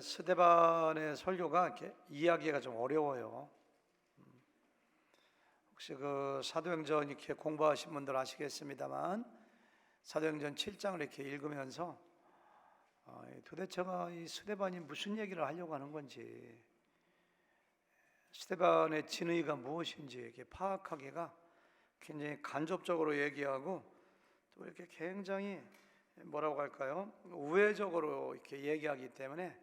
스데반의 설교가 이렇게 이해하기가 좀 어려워요. 혹시 그 사도행전 이렇게 공부하신 분들 아시겠습니다만 사도행전 7장을 이렇게 읽으면서 도대체가 이 스데반이 무슨 얘기를 하려고 하는 건지, 스데반의 진의가 무엇인지 이렇게 파악하기가 굉장히 간접적으로 얘기하고 또 이렇게 굉장히 뭐라고 할까요? 우회적으로 이렇게 얘기하기 때문에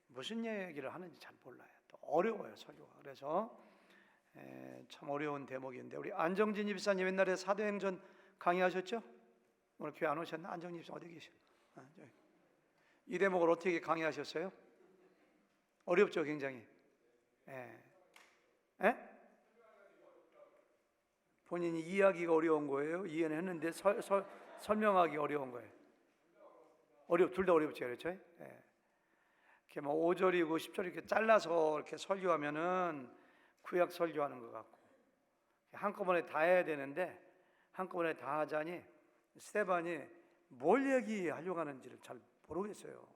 무슨 얘기를 하는지 잘 몰라요. 또 어려워요, 설교가. 그래서 참 어려운 대목인데, 우리 안정진 집사님 옛날에 사도행전 강의하셨죠? 오늘 교회 안 오셨나? 안정진 집사 어디 계셔? 이 대목을 어떻게 강의하셨어요? 어렵죠, 굉장히. 본인이 이해하기가 어려운 거예요? 이해는 했는데 설명하기 어려운 거예요? 둘 다 어렵죠, 그렇죠? 이렇게 뭐 5절이고 10절 이렇게 잘라서 이렇게 설교하면은 구약 설교하는 것 같고, 한꺼번에 다 해야 되는데 한꺼번에 다 하자니 스데반이 뭘 얘기하려고 하는지를 잘 모르겠어요.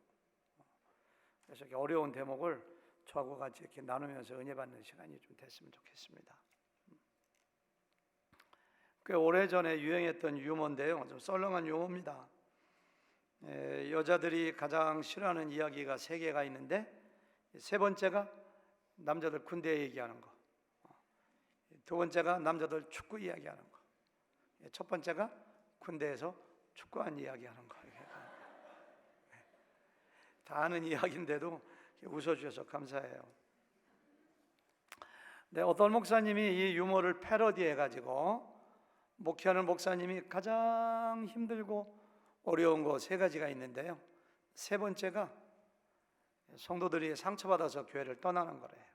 그래서 이렇게 어려운 대목을 저하고 같이 이렇게 나누면서 은혜 받는 시간이 좀 됐으면 좋겠습니다. 꽤 오래전에 유행했던 유머인데요, 좀 썰렁한 유머입니다. 여자들이 가장 싫어하는 이야기가 3개가 있는데, 세 번째가 남자들 군대 얘기하는 거, 두 번째가 남자들 축구 이야기하는 거, 첫 번째가 군대에서 축구한 이야기하는 거. 다 아는 이야기인데도 웃어주셔서 감사해요. 네, 어떤 목사님이 이 유머를 패러디해가지고 목회하는 목사님이 가장 힘들고 어려운 거 3가지가 있는데요, 세 번째가 성도들이 상처받아서 교회를 떠나는 거래요.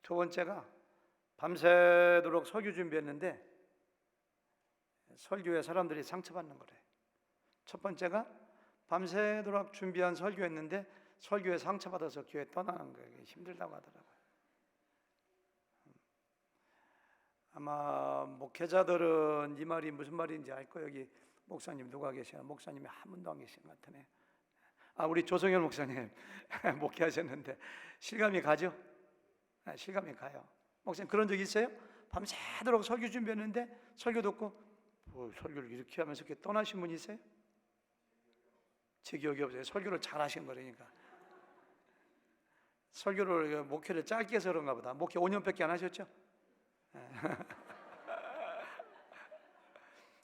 두 번째가 밤새도록 설교 준비했는데 설교에 사람들이 상처받는 거래요. 첫 번째가 밤새도록 준비한 설교했는데 설교에 상처받아서 교회 떠나는 거예요. 힘들다고 하더라고요. 아마 목회자들은 이 말이 무슨 말인지 알 거예요. 여기 목사님 누가 계시나? 목사님이 한 분도 안 계신 것 같으네. 우리 조성현 목사님 목회하셨는데 실감이 가죠? 실감이 가요. 목사님 그런 적 있어요? 밤새도록 설교 준비했는데 설교 듣고 설교를 이렇게 하면서 이렇게 떠나신 분 있어요? 제 기억이 없어요. 설교를 잘 하신 거라니까. 설교를 목회를 짧게 해서 그런가 보다. 목회 5년밖에 안 하셨죠?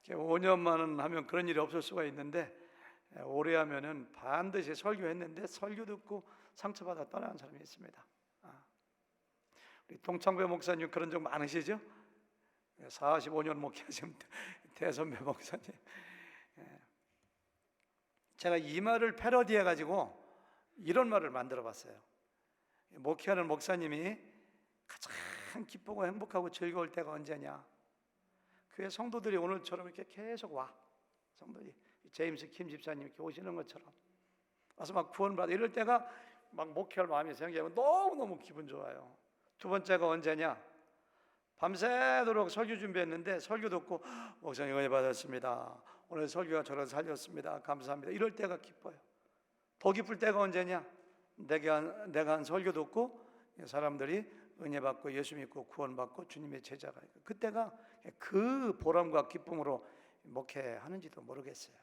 5년만은 하면 그런 일이 없을 수가 있는데, 오래 하면은 반드시 설교했는데 설교 듣고 상처받아 떠나는 사람이 있습니다. 우리 동창배 목사님 그런 적 많으시죠? 45년 목회하신 대선배 목사님. 제가 이 말을 패러디해 가지고 이런 말을 만들어 봤어요. 목회하는 목사님이 가장 기쁘고 행복하고 즐거울 때가 언제냐? 교회 성도들이 오늘처럼 이렇게 계속 와. 성도들이 제임스 킴 집사님 이렇게 오시는 것처럼 와서 막 구원받아 이럴 때가 막 목회할 마음이 생기면 너무너무 기분 좋아요. 두 번째가 언제냐? 밤새도록 설교 준비했는데 설교 듣고 목사님 은혜 받았습니다. 오늘 설교가 저를 살렸습니다. 감사합니다. 이럴 때가 기뻐요. 더 기쁠 때가 언제냐? 내가 한 설교 듣고 사람들이 은혜 받고 예수 믿고 구원 받고 주님의 제자가, 그때가 그 보람과 기쁨으로 목회하는지도 모르겠어요.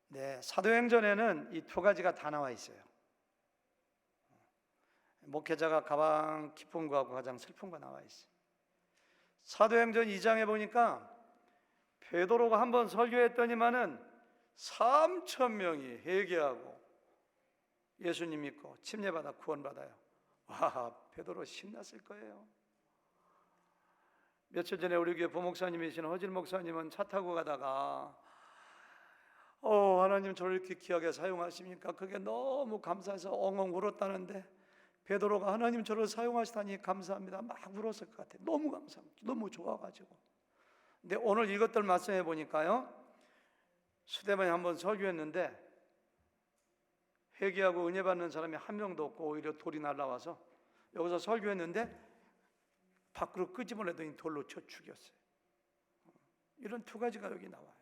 네, 사도행전에는 이 2가지가 다 나와 있어요. 목회자가 가장 기쁜 거하고 가장 슬픈 거 나와 있어요. 사도행전 2장에 보니까 베드로가 한번 설교했더니만은 3,000명이 회개하고 예수님 믿고 침례받아 구원받아요. 와, 베드로 신났을 거예요. 며칠 전에 우리 교회 부목사님이신 허질 목사님은 차 타고 가다가 하나님 저를 이렇게 귀하게 사용하십니까? 그게 너무 감사해서 엉엉 울었다는데, 베드로가 하나님 저를 사용하시다니 감사합니다 막 울었을 것 같아요. 너무 감사합니다. 너무 좋아가지고. 근데 오늘 이것들 말씀해 보니까요, 스데반이 한번 설교했는데 회개하고 은혜 받는 사람이 한 명도 없고 오히려 돌이 날라와서 여기서 설교했는데 밖으로 끄집어내더니 돌로 쳐 죽였어요. 이런 2가지가 여기 나와요.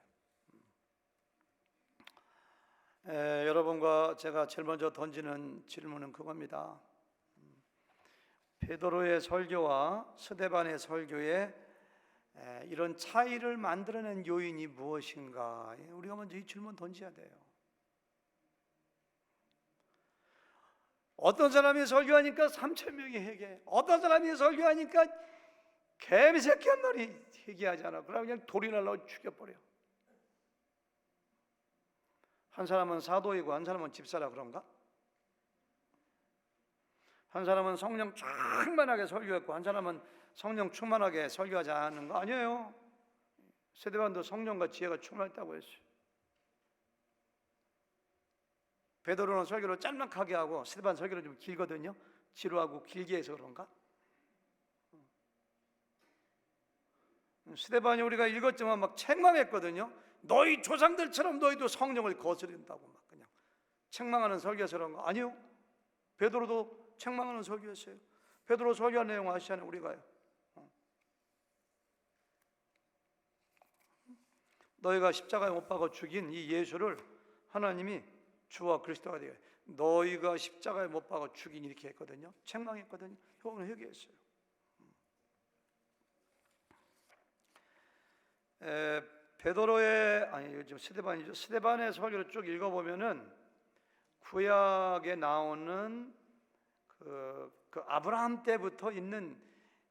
여러분과 제가 제일 먼저 던지는 질문은 그겁니다. 베드로의 설교와 스데반의 설교에 이런 차이를 만들어낸 요인이 무엇인가? 우리가 먼저 이 질문 던져야 돼요. 어떤 사람이 설교하니까 3,000명이 회개, 어떤 사람이 설교하니까 개미새끼 한 마리 회개하잖아. 그러면 그냥 돌이 날라고 죽여버려. 한 사람은 사도이고 한 사람은 집사라 그런가? 한 사람은 성령 충만하게 설교했고 한 사람은 성령 충만하게 설교하지 않는 거 아니에요. 스데반도 성령과 지혜가 충만했다고 했어요. 베드로는 설교를 짤막하게 하고 스데반 설교는 좀 길거든요. 지루하고 길게 해서 그런가? 스데반이 우리가 읽었지만 막 책망했거든요. 너희 조상들처럼 너희도 성령을 거스른다고 막 그냥 책망하는 설교에서 그런 거 아니요. 베드로도 책망하는 설교였어요. 베드로 설교한 내용 아시잖아요. 우리가요. 너희가 십자가에 못 박아 죽인 이 예수를 하나님이 주와 그리스도가 되어 너희가 십자가에 못 박아 죽인 이렇게 했거든요. 책망했거든요. 형은 회개했어요. 베드로의 아니 요즘 스데반이죠. 스데반의 설교를 쭉 읽어보면은 구약에 나오는 그 아브라함 때부터 있는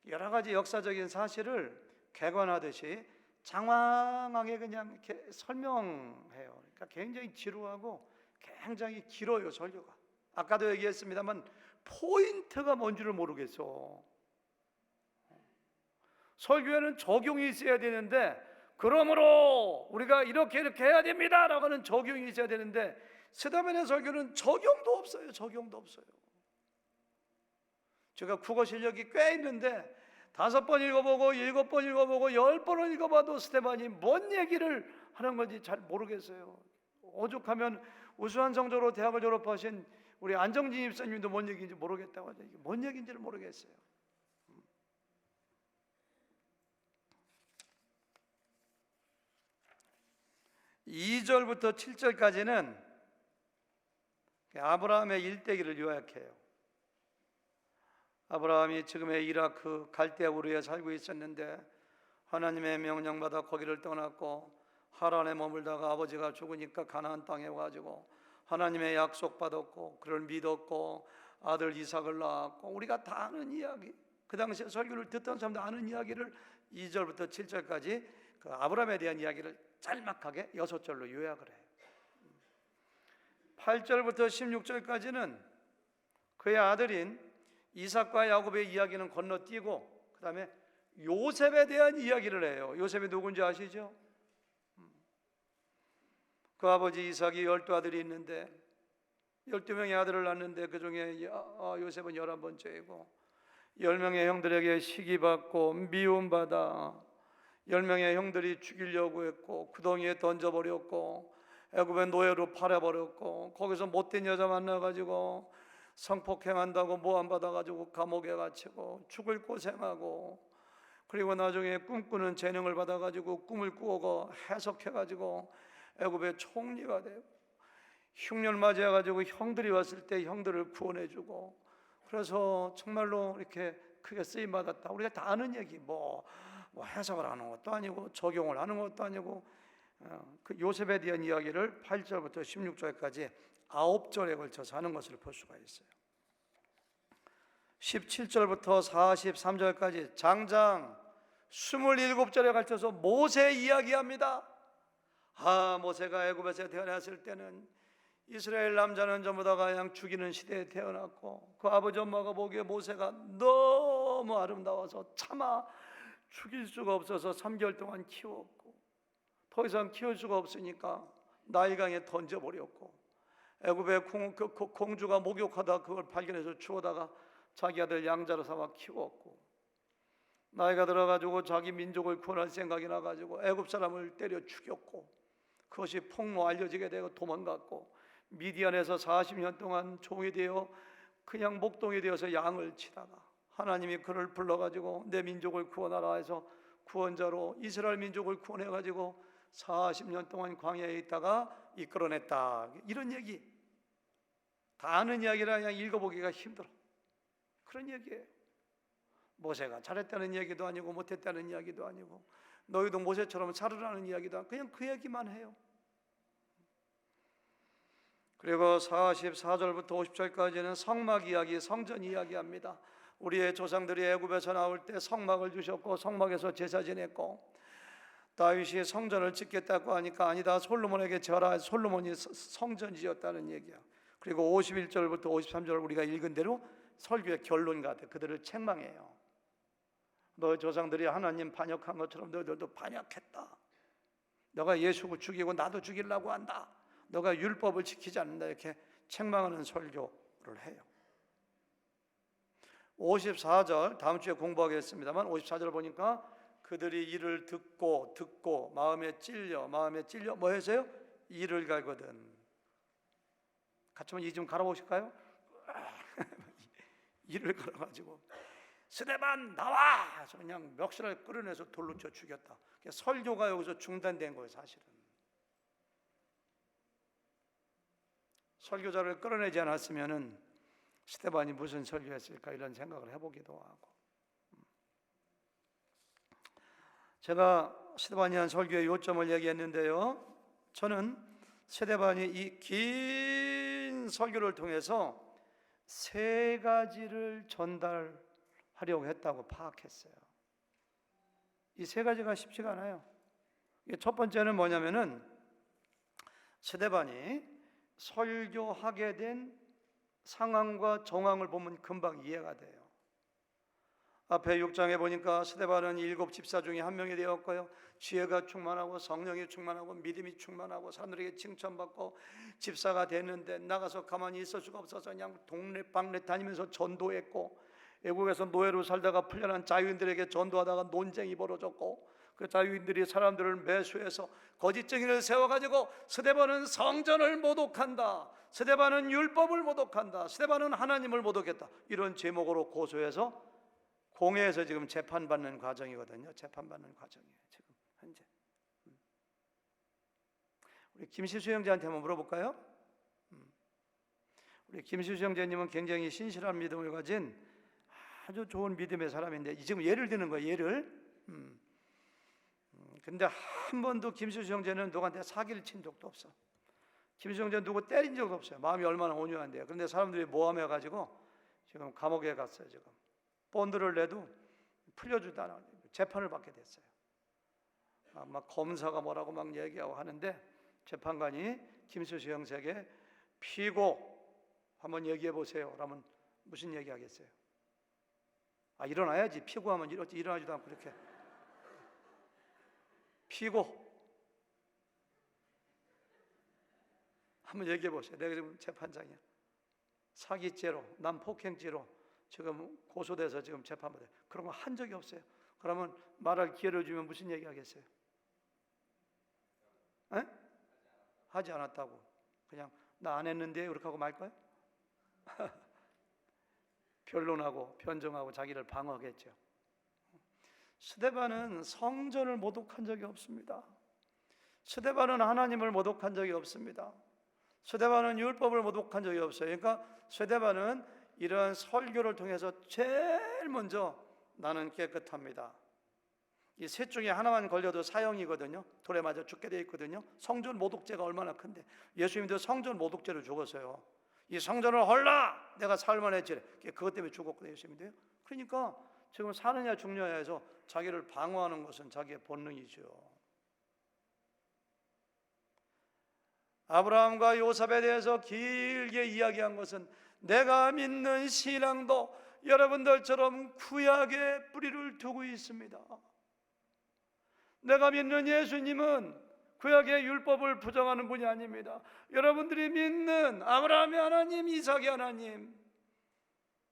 여러 가지 역사적인 사실을 객관하듯이 장황하게 그냥 이렇게 설명해요. 그러니까 굉장히 지루하고 굉장히 길어요 설교가. 아까도 얘기했습니다만 포인트가 뭔지를 모르겠어. 설교에는 적용이 있어야 되는데 그러므로 우리가 이렇게 해야 됩니다라고 하는 적용이 있어야 되는데 스데반의 설교는 적용도 없어요. 적용도 없어요. 제가 국어 실력이 꽤 있는데 5번 읽어보고 7번 읽어보고 10번을 읽어봐도 스데반이 뭔 얘기를 하는 건지 잘 모르겠어요. 오죽하면 우수한 성적으로 대학을 졸업하신 우리 안정진 입사님도 뭔 얘기인지 모르겠다고 하죠. 이게 뭔 얘기인지를 모르겠어요. (2절부터) (7절까지는) 아브라함의 일대기를 요약해요. 아브라함이 지금의 이라크 갈대아 우르에 살고 있었는데 하나님의 명령받아 거기를 떠났고 하란에 머물다가 아버지가 죽으니까 가나안 땅에 와가지고 하나님의 약속 받았고 그를 믿었고 아들 이삭을 낳았고 우리가 다 아는 이야기, 그 당시에 설교를 듣던 사람도 아는 이야기를 2절부터 7절까지 그 아브라함에 대한 이야기를 짤막하게 6절로 요약을 해요. 8절부터 16절까지는 그의 아들인 이삭과 야곱의 이야기는 건너뛰고 그 다음에 요셉에 대한 이야기를 해요. 요셉이 누군지 아시죠? 그 아버지 이삭이 12아들이 있는데 12명의 아들을 낳는데 그 중에 요셉은 11번째이고 10명의 형들에게 시기받고 미움받아 10명의 형들이 죽이려고 했고 구덩이에 던져버렸고 애굽의 노예로 팔아버렸고 거기서 못된 여자 만나가지고 성폭행한다고 모함받아가지고 감옥에 갇히고 죽을 고생하고 그리고 나중에 꿈꾸는 재능을 받아가지고 꿈을 꾸고 해석해가지고 애굽의 총리가 되고 흉년 맞이해가지고 형들이 왔을 때 형들을 구원해주고 그래서 정말로 이렇게 크게 쓰임받았다. 우리가 다 아는 얘기 뭐 해석을 하는 것도 아니고 적용을 하는 것도 아니고 그 요셉에 대한 이야기를 8절부터 16절까지 9절에 걸쳐서 하는 것을 볼 수가 있어요. 17절부터 43절까지 장장 27절에 걸쳐서 모세 이야기합니다. 모세가 애굽에서 태어났을 때는 이스라엘 남자는 전부 다 그냥 죽이는 시대에 태어났고 그 아버지 엄마가 보기에 모세가 너무 아름다워서 차마 죽일 수가 없어서 3개월 동안 키웠고 더 이상 키울 수가 없으니까 나일강에 던져버렸고 애굽의 공주가 목욕하다 그걸 발견해서 주워다가 자기 아들 양자로 삼아 키웠고 나이가 들어가지고 자기 민족을 구원할 생각이 나가지고 애굽 사람을 때려 죽였고 그것이 폭로 알려지게 되고 도망갔고 미디안에서 40년 동안 종이 되어 그냥 목동이 되어서 양을 치다가 하나님이 그를 불러가지고 내 민족을 구원하라 해서 구원자로 이스라엘 민족을 구원해가지고 40년 동안 광야에 있다가 이끌어냈다. 이런 얘기 다 아는 이야기라 그냥 읽어보기가 힘들어. 그런 얘기예요. 모세가 잘했다는 얘기도 아니고 못했다는 이야기도 아니고 너희도 모세처럼 살으라는 이야기도 아니고 그냥 그 얘기만 해요. 그리고 44절부터 50절까지는 성막 이야기, 성전 이야기합니다. 우리의 조상들이 애굽에서 나올 때 성막을 주셨고 성막에서 제사 지냈고 다윗이 성전을 짓겠다고 하니까 아니다, 솔로몬에게 절하, 솔로몬이 성전 지었다는 얘기야. 그리고 51절부터 53절 우리가 읽은 대로 설교의 결론 같아. 그들을 책망해요. 너 조상들이 하나님 반역한 것처럼 너희들도 반역했다. 너가 예수 죽이고 나도 죽이려고 한다. 너가 율법을 지키지 않는다. 이렇게 책망하는 설교를 해요. 54절 다음 주에 공부하겠습니다만 54절 보니까 그들이 이를 듣고 마음에 찔려 뭐 해서요? 이를 갈거든. 같이 한번 이 좀 갈아보실까요? 이를 갈아가지고 스데반 나와! 그냥 멱살을 끌어내서 돌로 쳐 죽였다. 설교가 여기서 중단된 거예요. 사실은 설교자를 끌어내지 않았으면은 스데반이 무슨 설교했을까 이런 생각을 해보기도 하고, 제가 스데반이 한 설교의 요점을 얘기했는데요, 저는 스데반이 이 긴 설교를 통해서 세 가지를 전달하려고 했다고 파악했어요. 이 세 가지가 쉽지가 않아요. 첫 번째는 뭐냐면은 스데반이 설교하게 된 상황과 정황을 보면 금방 이해가 돼요. 앞에 6장에 보니까 스데반은 7 집사 중에 한 명이 되었고요, 지혜가 충만하고 성령이 충만하고 믿음이 충만하고 사람들에게 칭찬받고 집사가 됐는데 나가서 가만히 있을 수가 없어서 그냥 동네 방네 다니면서 전도했고, 외국에서 노예로 살다가 풀려난 자유인들에게 전도하다가 논쟁이 벌어졌고, 그 자유인들이 사람들을 매수해서 거짓 증인을 세워가지고 스데반은 성전을 모독한다, 스데반은 율법을 모독한다, 스데반은 하나님을 모독했다, 이런 제목으로 고소해서 공회에서 지금 재판받는 과정이거든요. 재판받는 과정이에요 지금 현재. 우리 김시수 형제한테 한번 물어볼까요? 우리 김시수 형제님은 굉장히 신실한 믿음을 가진 아주 좋은 믿음의 사람인데 지금 예를 드는 거예요. 예를. 근데 한 번도 김시수 형제는 누구한테 사기를 친 적도 없어. 김시수 형제는 누구 때린 적도 없어요. 마음이 얼마나 온유한데요. 그런데 사람들이 모함해가지고 지금 감옥에 갔어요. 지금 본드를 내도 풀려주다 않아요. 재판을 받게 됐어요. 막 검사가 뭐라고 막 얘기하고 하는데 재판관이 김수수 형제에게 피고 한번 얘기해 보세요. 그러면 무슨 얘기 하겠어요? 일어나야지. 피고하면 일어나지도 않고 이렇게 피고 한번 얘기해 보세요. 내가 지금 재판장이야. 사기죄로, 남폭행죄로 지금 고소돼서 지금 재판받아요. 그런 거 한 적이 없어요. 그러면 말할 기회를 주면 무슨 얘기 하겠어요? 에? 하지 않았다고. 그냥 나 안 했는데 이렇게 하고 말 거예요? 변론하고 변정하고 자기를 방어하겠죠. 스데반은 성전을 모독한 적이 없습니다. 스데반은 하나님을 모독한 적이 없습니다. 스데반은 율법을 모독한 적이 없어요. 그러니까 스데반은 이런 설교를 통해서 제일 먼저 나는 깨끗합니다. 이 셋 중에 하나만 걸려도 사형이거든요. 돌에 맞아 죽게 돼 있거든요. 성전 모독죄가 얼마나 큰데 예수님도 성전 모독죄로 죽었어요. 이 성전을 헐라 내가 살만했지, 그것 때문에 죽었거든요. 예수님도요. 그러니까 지금 사느냐 죽느냐 해서 자기를 방어하는 것은 자기의 본능이죠. 아브라함과 요셉에 대해서 길게 이야기한 것은 내가 믿는 신앙도 여러분들처럼 구약의 뿌리를 두고 있습니다. 내가 믿는 예수님은 구약의 율법을 부정하는 분이 아닙니다. 여러분들이 믿는 아브라함의 하나님, 이삭의 하나님,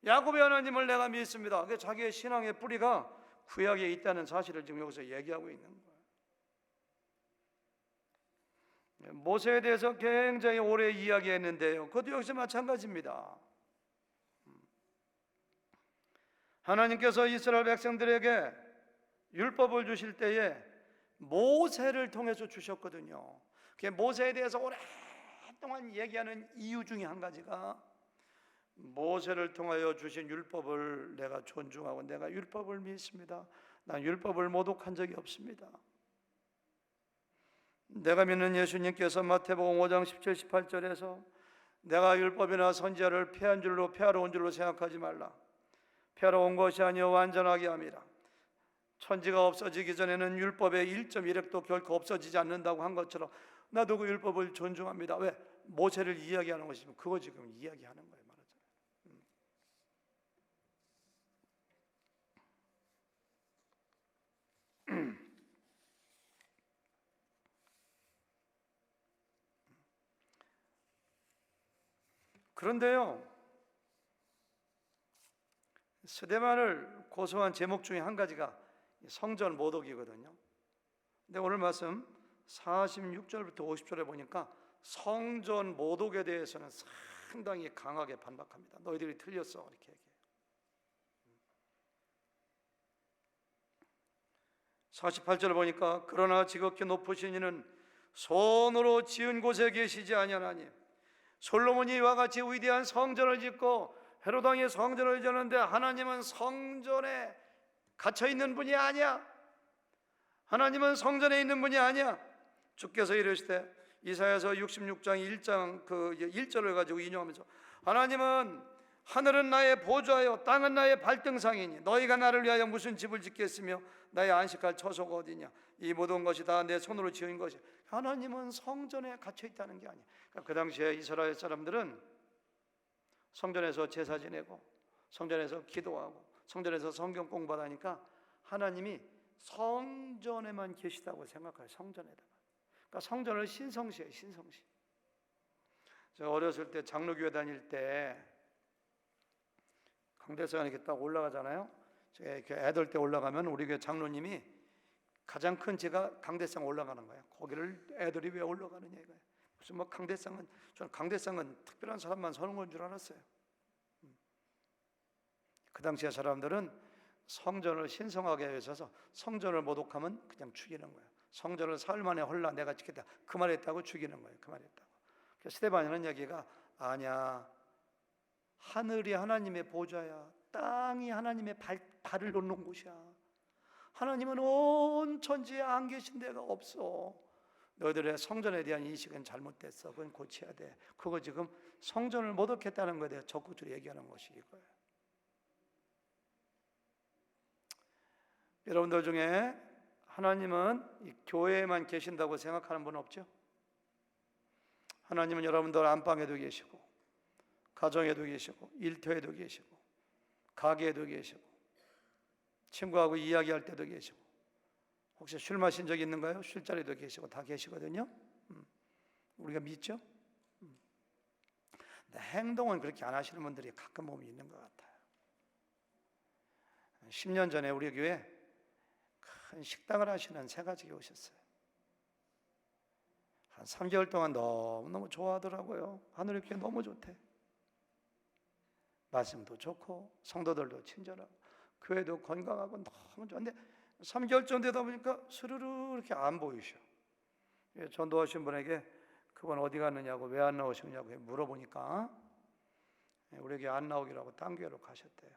야곱의 하나님을 내가 믿습니다. 그게 자기의 신앙의 뿌리가 구약에 있다는 사실을 지금 여기서 얘기하고 있는 거예요. 모세에 대해서 굉장히 오래 이야기했는데요, 그것도 역시 마찬가지입니다. 하나님께서 이스라엘 백성들에게 율법을 주실 때에 모세를 통해서 주셨거든요. 모세에 대해서 오랫동안 얘기하는 이유 중에 한 가지가 모세를 통하여 주신 율법을 내가 존중하고 내가 율법을 믿습니다. 난 율법을 모독한 적이 없습니다. 내가 믿는 예수님께서 마태복음 5장 17, 18절에서 내가 율법이나 선지자를 폐하러 온 줄로 생각하지 말라. 폐하러 온 것이 아니요 완전하게 함이라. 천지가 없어지기 전에는 율법의 1.1획도 결코 없어지지 않는다고 한 것처럼 나도 그 율법을 존중합니다. 왜? 모세를 이야기하는 것이면 그거 지금 이야기하는 거예요. 그런데요, 스데반을 고소한 제목 중에 한 가지가 성전 모독이거든요. 근데 오늘 말씀 46절부터 50절에 보니까 성전 모독에 대해서는 상당히 강하게 반박합니다. 너희들이 틀렸어 이렇게 얘기해요. 48절 보니까 그러나 지극히 높으신 이는 손으로 지은 곳에 계시지 아니하나니 솔로몬이 이와 같이 위대한 성전을 짓고 헤롯 왕이 성전을 지었는데 하나님은 성전에 갇혀 있는 분이 아니야. 하나님은 성전에 있는 분이 아니야. 주께서 이르시되 이사야서 66장 1장 그 1절을 가지고 인용하면서 하나님은 하늘은 나의 보좌요 땅은 나의 발등상이니 너희가 나를 위하여 무슨 집을 짓겠으며 나의 안식할 처소가 어디냐. 이 모든 것이 다 내 손으로 지은 것이. 하나님은 성전에 갇혀 있다는 게 아니에요. 그 당시에 이스라엘 사람들은 성전에서 제사 지내고 성전에서 기도하고 성전에서 성경 공부하니까 하나님이 성전에만 계시다고 생각해요. 성전에다가. 그러니까 성전을 신성시해요. 신성시. 제가 어렸을 때 장로교회 다닐 때 강대상에 이렇게 딱 올라가잖아요. 제가 이렇게 애들 때 올라가면 우리 교회 장로님이 가장 큰 제가 강대상 올라가는 거예요. 거기를 애들이 왜 올라가느냐 이거예요. 무슨 뭐 강대상은 저는 강대상은 특별한 사람만 서는 건 줄 알았어요. 그 당시에 사람들은 성전을 신성하게 위해서 성전을 모독하면 그냥 죽이는 거예요. 성전을 사흘 만에 헐라 내가 지켰다 그 말했다고 죽이는 거예요. 그 말했다고. 스데반이라는 얘기가 아니야. 하늘이 하나님의 보좌야. 땅이 하나님의 발을 놓는 곳이야. 하나님은 온 천지에 안 계신 데가 없어. 너희들의 성전에 대한 인식은 잘못됐어. 그건 고쳐야 돼. 그거 지금 성전을 모독했다는 것에 대해 적극적으로 얘기하는 것이 이거예요. 여러분들 중에 하나님은 이 교회에만 계신다고 생각하는 분 없죠? 하나님은 여러분들 안방에도 계시고 가정에도 계시고 일터에도 계시고 가게에도 계시고 친구하고 이야기할 때도 계시고 혹시 술 마신 적 있는가요? 술자리도 계시고 다 계시거든요. 우리가 믿죠? 근데 행동은 그렇게 안 하시는 분들이 가끔 보면 있는 것 같아요. 10년 전에 우리 교회에 큰 식당을 하시는 세 가지가 오셨어요. 한 3개월 동안 너무너무 좋아하더라고요. 하늘의 교회 너무 좋대. 말씀도 좋고 성도들도 친절하고 교회도 건강하고 너무 좋은데 3개월쯤 되다 보니까 스르르 이렇게 안 보이셔. 전도하신 분에게 그분 어디 갔느냐고 왜 안 나오시느냐고 물어보니까 우리 교회 안 나오기라고 딴 교회로 가셨대요.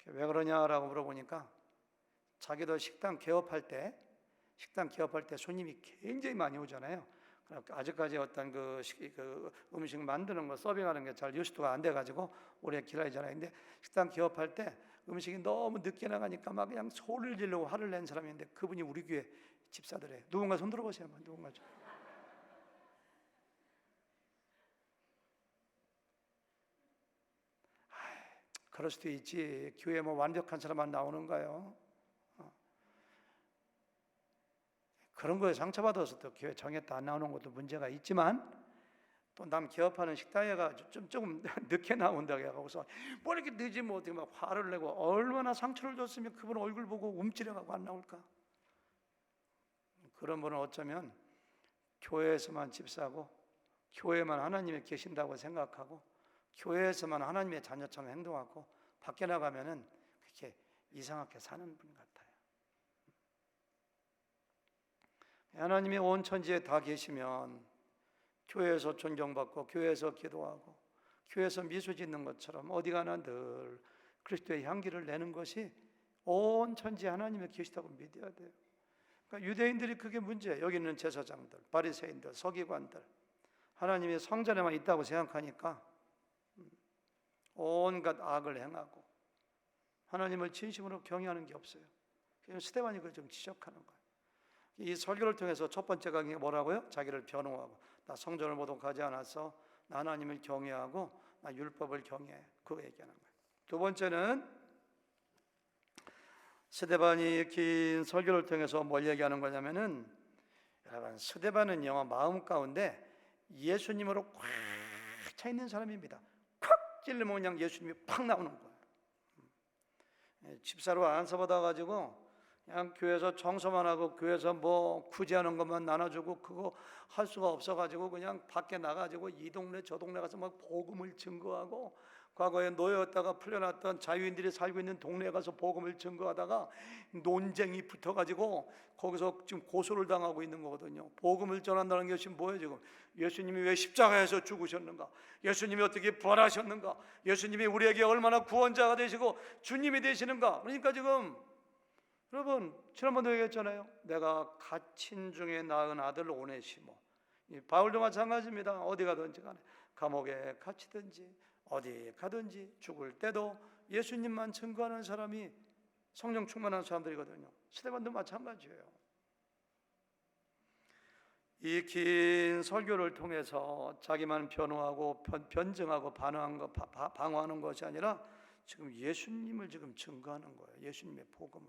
왜 그러냐라고 물어보니까 자기도 식당 개업할 때 손님이 굉장히 많이 오잖아요. 아직까지 어떤 그 음식 만드는 거 서빙하는 게 잘 유스트가 안 돼가지고 오래 기다리잖아요. 근데 식당 개업할 때 음식이 너무 늦게 나가니까 막 그냥 소리를 지르고 화를 낸 사람인데 그분이 우리 교회 집사들이에요. 누군가 손 들어보세요. 누군가 좀. 그럴 수도 있지. 교회 뭐 완벽한 사람만 나오는가요? 그런 거에 상처받아서 또 교회 정했다 안 나오는 것도 문제가 있지만 또 남 개업하는 식당에 가지고 조금 늦게 나온다고 해서 뭐 이렇게 늦으면 뭐 어떻게 막 화를 내고 얼마나 상처를 줬으면 그분 얼굴 보고 움찔해가고 안 나올까? 그런 분은 어쩌면 교회에서만 집사고 교회만 하나님이 계신다고 생각하고 교회에서만 하나님의 자녀처럼 행동하고 밖에 나가면은 그렇게 이상하게 사는 분 같아요. 하나님이 온 천지에 다 계시면 교회에서 존경받고 교회에서 기도하고 교회에서 미소 짓는 것처럼 어디 가나 늘 그리스도의 향기를 내는 것이 온 천지에 하나님이 계시다고 믿어야 돼요. 그러니까 유대인들이 그게 문제예요. 여기 있는 제사장들, 바리새인들, 서기관들, 하나님이 성전에만 있다고 생각하니까 온갖 악을 행하고 하나님을 진심으로 경외하는 게 없어요. 그래서 스데반이 그걸 좀 지적하는 거예요. 이 설교를 통해서 첫 번째 강의가 뭐라고요? 자기를 변호하고, 나 성전을 모독하지 않았어, 나 하나님을 경외하고 나 율법을 경외해, 그거 얘기하는 거예요. 두 번째는 스데반이 긴 설교를 통해서 뭘 얘기하는 거냐면은, 여러분, 스데반은요 마음 가운데 예수님으로 꽉 차 있는 사람입니다. 콱 찔르면 그냥 예수님이 팍 나오는 거예요. 집사로 안서 받아가지고 그냥 교회에서 청소만 하고 교회에서 뭐 구제하는 것만 나눠주고 그거 할 수가 없어가지고 그냥 밖에 나가지고 이 동네 저 동네 가서 막 복음을 증거하고, 과거에 노예였다가 풀려났던 자유인들이 살고 있는 동네에 가서 복음을 증거하다가 논쟁이 붙어가지고 거기서 지금 고소를 당하고 있는 거거든요. 복음을 전한다는 것이 뭐예요? 지금 예수님이 왜 십자가에서 죽으셨는가, 예수님이 어떻게 부활하셨는가, 예수님이 우리에게 얼마나 구원자가 되시고 주님이 되시는가. 그러니까 지금 여러분, 지난번도 얘기했잖아요. 내가 갇힌 중에 낳은 아들 오네시모, 바울도 마찬가지입니다. 어디 가든지 간에, 감옥에 갇히든지 어디 가든지 죽을 때도 예수님만 증거하는 사람이 성령 충만한 사람들이거든요. 스데반도 마찬가지예요. 이 긴 설교를 통해서 자기만 변호하고 변증하고 방어하는 것이 아니라 지금 예수님을 지금 증거하는 거예요. 예수님의 복음을.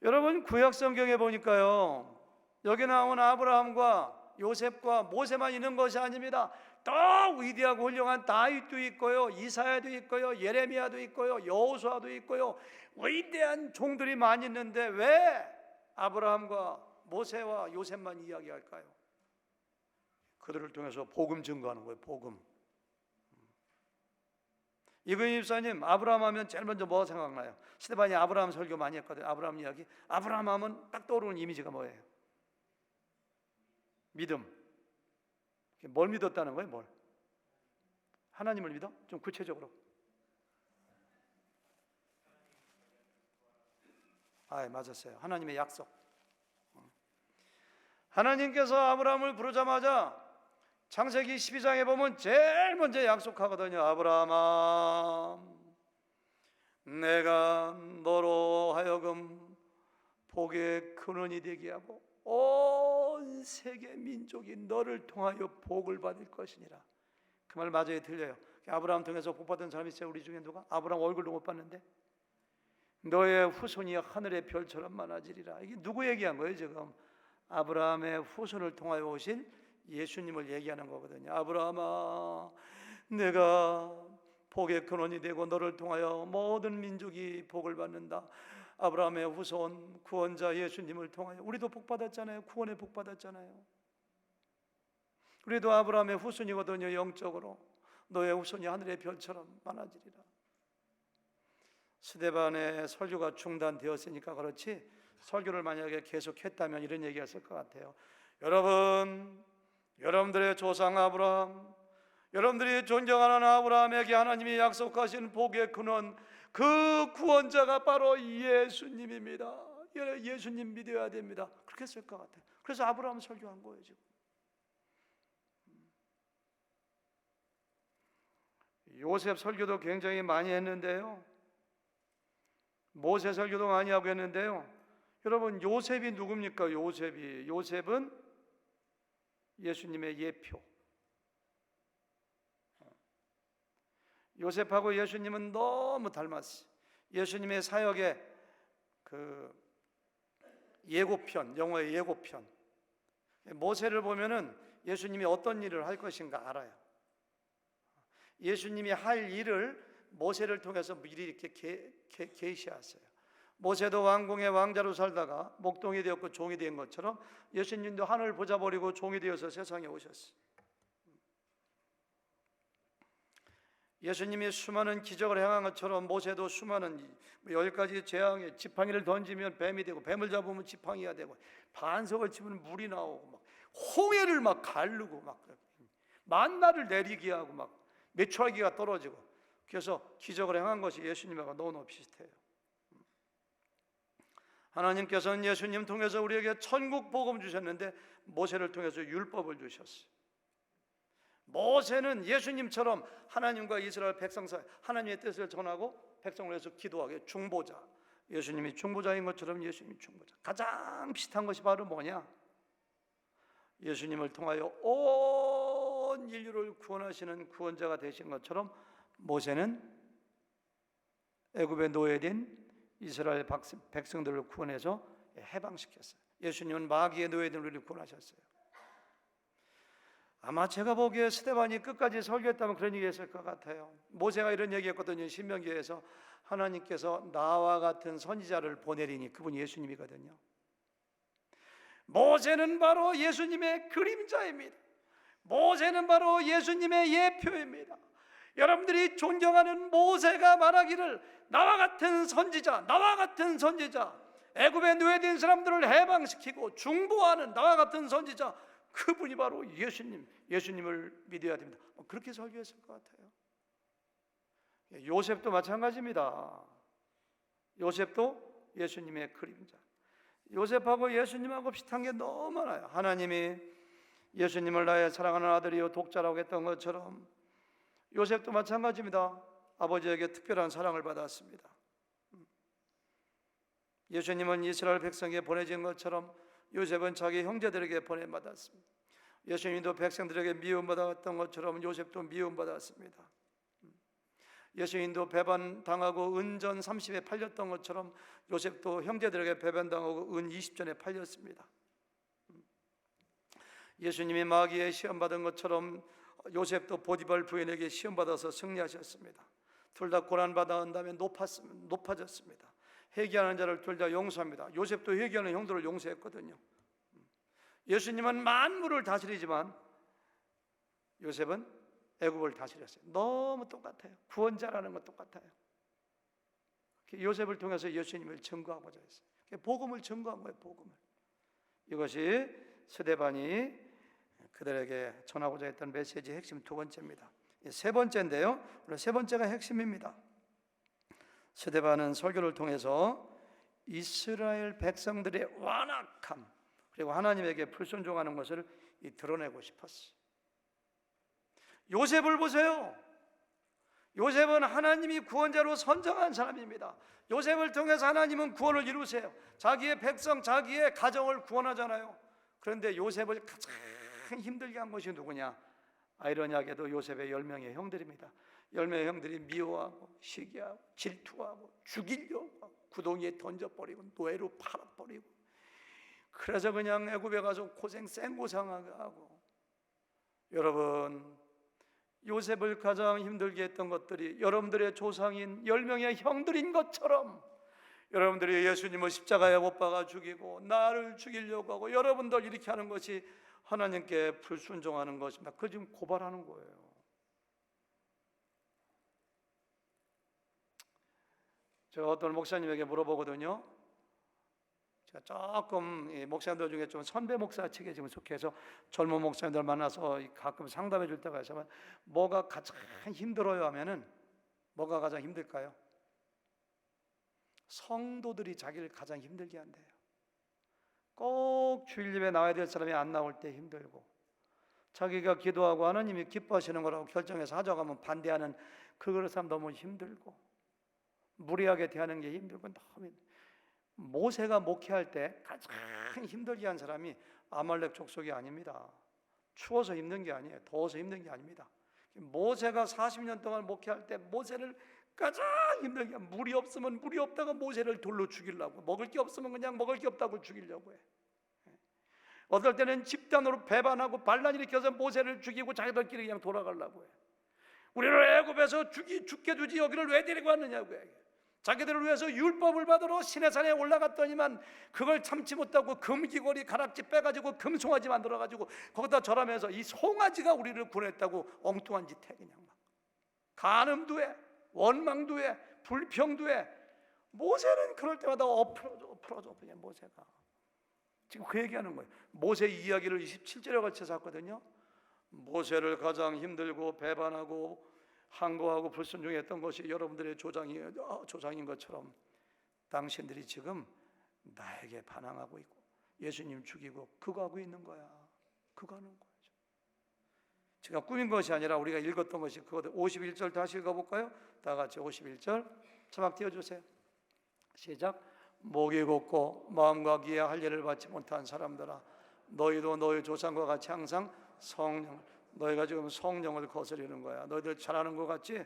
여러분, 구약 성경에 보니까요, 여기 나온 아브라함과 요셉과 모세만 있는 것이 아닙니다. 더 위대하고 훌륭한 다윗도 있고요, 이사야도 있고요, 예레미야도 있고요, 여호수아도 있고요, 위대한 종들이 많이 있는데 왜 아브라함과 모세와 요셉만 이야기할까요? 그들을 통해서 복음 증거하는 거예요. 복음. 이근희 집사님, 아브라함 하면 제일 먼저 뭐가 생각나요? 스데반이 아브라함 설교 많이 했거든요. 아브라함 이야기. 아브라함 하면 딱 떠오르는 이미지가 뭐예요? 믿음. 뭘 믿었다는 거예요? 뭘? 하나님을 믿어? 좀 구체적으로. 맞았어요. 하나님의 약속. 하나님께서 아브라함을 부르자마자 창세기 12장에 보면 제일 먼저 약속하거든요. 아브라함아, 내가 너로 하여금 복의 근원이 되게 하고 온 세계 민족이 너를 통하여 복을 받을 것이니라. 그 말 맞아요? 틀려요? 아브라함 통해서 복 받은 사람이 있어요? 우리 중에 누가? 아브라함 얼굴도 못 봤는데 너의 후손이 하늘의 별처럼 많아지리라. 이게 누구 얘기한 거예요 지금? 아브라함의 후손을 통하여 오신 예수님을 얘기하는 거거든요. 아브라함아, 내가 복의 근원이 되고 너를 통하여 모든 민족이 복을 받는다. 아브라함의 후손 구원자 예수님을 통하여 우리도 복 받았잖아요. 구원에 복 받았잖아요. 우리도 아브라함의 후손이거든요. 영적으로 너의 후손이 하늘의 별처럼 많아지리라. 스데반의 설교가 중단되었으니까 그렇지, 설교를 만약에 계속했다면 이런 얘기했을 것 같아요. 여러분들의 조상 아브라함, 여러분들이 존경하는 아브라함에게 하나님이 약속하신 복의 근원, 그 구원자가 바로 예수님입니다. 예수님 믿어야 됩니다. 그렇게 했을 것 같아요. 그래서 아브라함 설교한 거예요 지금. 요셉 설교도 굉장히 많이 했는데요, 모세 설교도 많이 하고 했는데요, 여러분, 요셉이 누굽니까? 요셉은 예수님의 예표. 요셉하고 예수님은 너무 닮았어요. 예수님의 사역의 그 예고편, 영어의 예고편. 모세를 보면은 예수님이 어떤 일을 할 것인가 알아요. 예수님이 할 일을 모세를 통해서 미리 이렇게 계시했어요. 모세도 왕궁의 왕자로 살다가 목동이 되었고 종이 된 것처럼 예수님도 하늘 보좌 버리고 종이 되어서 세상에 오셨어요. 예수님이 수많은 기적을 행한 것처럼 모세도 수많은 10가지 재앙에 지팡이를 던지면 뱀이 되고 뱀을 잡으면 지팡이가 되고 반석을 치면 물이 나오고 막 홍해를 막 가르고 막 만나를 내리게 하고 막 메추라기가 떨어지고 그래서 기적을 행한 것이 예수님하고 너무 비슷해요. 하나님께서는 예수님 통해서 우리에게 천국 복음 주셨는데 모세를 통해서 율법을 주셨어요. 모세는 예수님처럼 하나님과 이스라엘 백성 사이 하나님의 뜻을 전하고 백성을 위해서 기도하게 중보자. 예수님이 중보자인 것처럼 예수님이 중보자. 가장 비슷한 것이 바로 뭐냐? 예수님을 통하여 온 인류를 구원하시는 구원자가 되신 것처럼 모세는 애굽에 노예된 이스라엘 백성들을 구원해서 해방시켰어요. 예수님은 마귀의 노예된 우리를 구원하셨어요. 아마 제가 보기에 스데반이 끝까지 설교했다면 그런 얘기했을 것 같아요. 모세가 이런 얘기했거든요. 신명기에서 하나님께서 나와 같은 선지자를 보내리니 그분이 예수님이거든요. 모세는 바로 예수님의 그림자입니다. 모세는 바로 예수님의 예표입니다. 여러분들이 존경하는 모세가 말하기를 나와 같은 선지자, 나와 같은 선지자, 애굽에 노예된 사람들을 해방시키고 중보하는 나와 같은 선지자, 그분이 바로 예수님을 믿어야 됩니다. 그렇게 설교했을 것 같아요. 요셉도 마찬가지입니다. 요셉도 예수님의 그림자. 요셉하고 예수님하고 비슷한 게 너무 많아요. 하나님이 예수님을 나의 사랑하는 아들이요 독자라고 했던 것처럼 요셉도 마찬가지입니다. 아버지에게 특별한 사랑을 받았습니다. 예수님은 이스라엘 백성에게 보내진 것처럼 요셉은 자기 형제들에게 보내받았습니다. 예수님도 백성들에게 미움받았던 것처럼 요셉도 미움받았습니다. 예수님도 배반당하고 은전 30에 팔렸던 것처럼 요셉도 형제들에게 배반당하고 은 20전에 팔렸습니다. 예수님이 마귀에 시험받은 것처럼 요셉도 보디발 부인에게 시험받아서 승리하셨습니다. 둘 다 고난받은 다음에 높아졌습니다. 회개하는 자를 둘 다 용서합니다. 요셉도 회개하는 형들을 용서했거든요. 예수님은 만물을 다스리지만 요셉은 애굽을 다스렸어요. 너무 똑같아요. 구원자라는 건 똑같아요. 요셉을 통해서 예수님을 증거하고자 했어요. 복음을 증거한 거예요. 복음을. 이것이 스데반이 그들에게 전하고자 했던 메시지의 핵심 두 번째입니다. 세 번째인데요. 세 번째가 핵심입니다. 스데반은 설교를 통해서 이스라엘 백성들의 완악함 그리고 하나님에게 불순종하는 것을 드러내고 싶었어요. 요셉을 보세요. 요셉은 하나님이 구원자로 선정한 사람입니다. 요셉을 통해서 하나님은 구원을 이루세요. 자기의 백성, 자기의 가정을 구원하잖아요. 그런데 요셉을 가장 힘들게 한 것이 누구냐? 아이러니하게도 요셉의 10명의 형들입니다. 10명의 형들이 미워하고 시기하고 질투하고 죽이려고 하고 구덩이에 던져버리고 노예로 팔아버리고 그래서 그냥 애굽에 가서 생고생하게 하고 여러분 요셉을 가장 힘들게 했던 것들이 여러분들의 조상인 10명의 형들인 것처럼 여러분들이 예수님을 십자가에 못 박아 죽이고 나를 죽이려고 하고 여러분들 이렇게 하는 것이 하나님께 불순종하는 것입니다. 그거 지금 고발하는 거예요. 제가 어떤 목사님에게 물어보거든요. 제가 조금 목사님들 중에 좀 선배 목사 측에 지금 속해서 젊은 목사님들 만나서 가끔 상담해 줄 때가 있어요. 뭐가 가장 힘들어요 하면은 뭐가 가장 힘들까요? 성도들이 자기를 가장 힘들게 한대요. 꼭 주일 예배 나와야 될 사람이 안 나올 때 힘들고 자기가 기도하고 하나님이 기뻐하시는 거라고 결정해서 하자고 하면 반대하는 그 사람 너무 힘들고 무리하게 대하는 게 힘들고 너무 모세가 목회할 때 가장 힘들게 한 사람이 아말렉 족속이 아닙니다. 추워서 힘든 게 아니에요. 더워서 힘든 게 아닙니다. 모세가 40년 동안 목회할 때 모세를 가장 힘들게 물이 없으면 물이 없다가 모세를 돌로 죽이려고 먹을 게 없으면 그냥 먹을 게 없다고 죽이려고 해. 어떨 때는 집단으로 배반하고 반란 일으켜서 모세를 죽이고 자기들끼리 그냥 돌아가려고 해. 우리를 애굽에서 죽게 두지 여기를 왜 데리고 왔느냐고 해. 자기들을 위해서 율법을 받으러 시내산에 올라갔더니만 그걸 참지 못하고 금귀걸이 가락지 빼가지고 금송아지 만들어가지고 거기다 절하면서 이 송아지가 우리를 구원했다고 엉뚱한 짓 해. 그냥 막 간음도 해, 원망도 해, 불평도 해. 모세는 그럴 때마다 엎어져 그냥 모세가. 지금 그 얘기하는 거예요. 모세 이야기를 27절에 걸쳐서 했거든요. 모세를 가장 힘들고 배반하고 항거하고 불순종했던 것이 여러분들의 조상인 것처럼 당신들이 지금 나에게 반항하고 있고 예수님 죽이고 그거 하고 있는 거야. 그거 하는 거죠. 제가 꾸민 것이 아니라 우리가 읽었던 것이 그거들. 51절 다시 읽어볼까요? 다 같이 51절 자막 띄워주세요. 시작. 목이 곧고 마음과 귀에 할 일을 받지 못한 사람들아, 너희도 너희 조상과 같이 항상 너희가 지금 성령을 거스르는 거야. 너희들 잘하는 것 같지?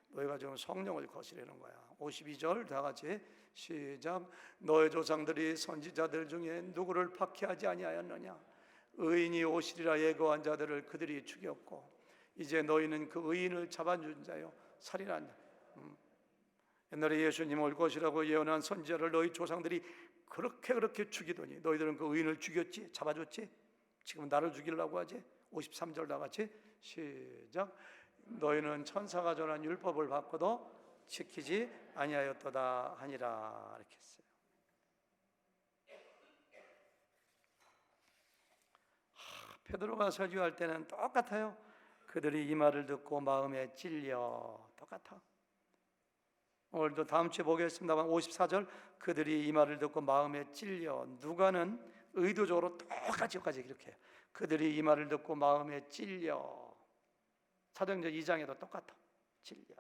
너희가 지금 성령을 거스르는 거야. 52절 다 같이 시작. 너희 조상들이 선지자들 중에 누구를 박해하지 아니하였느냐? 의인이 오시리라 예고한 자들을 그들이 죽였고 이제 너희는 그 의인을 잡아준 자요 살인한 자. 옛날에 예수님 올 것이라고 예언한 선지자를 너희 조상들이 그렇게 죽이더니 너희들은 그 의인을 죽였지? 잡아줬지? 지금 나를 죽이려고 하지? 53절 다 같이 시작. 너희는 천사가 전한 율법을 받고도 지키지 아니하였도다 하니라. 이렇게 했어요. 베드로가 설교할 때는 똑같아요. 그들이 이 말을 듣고 마음에 찔려. 똑같아. 오늘도 다음 주에 보겠습니다만 54절 그들이 이 말을 듣고 마음에 찔려. 누가는 의도적으로 똑같이 여기까지 이렇게 해요. 그들이 이 말을 듣고 마음에 찔려. 사도행전 2장에도 똑같아. 찔려.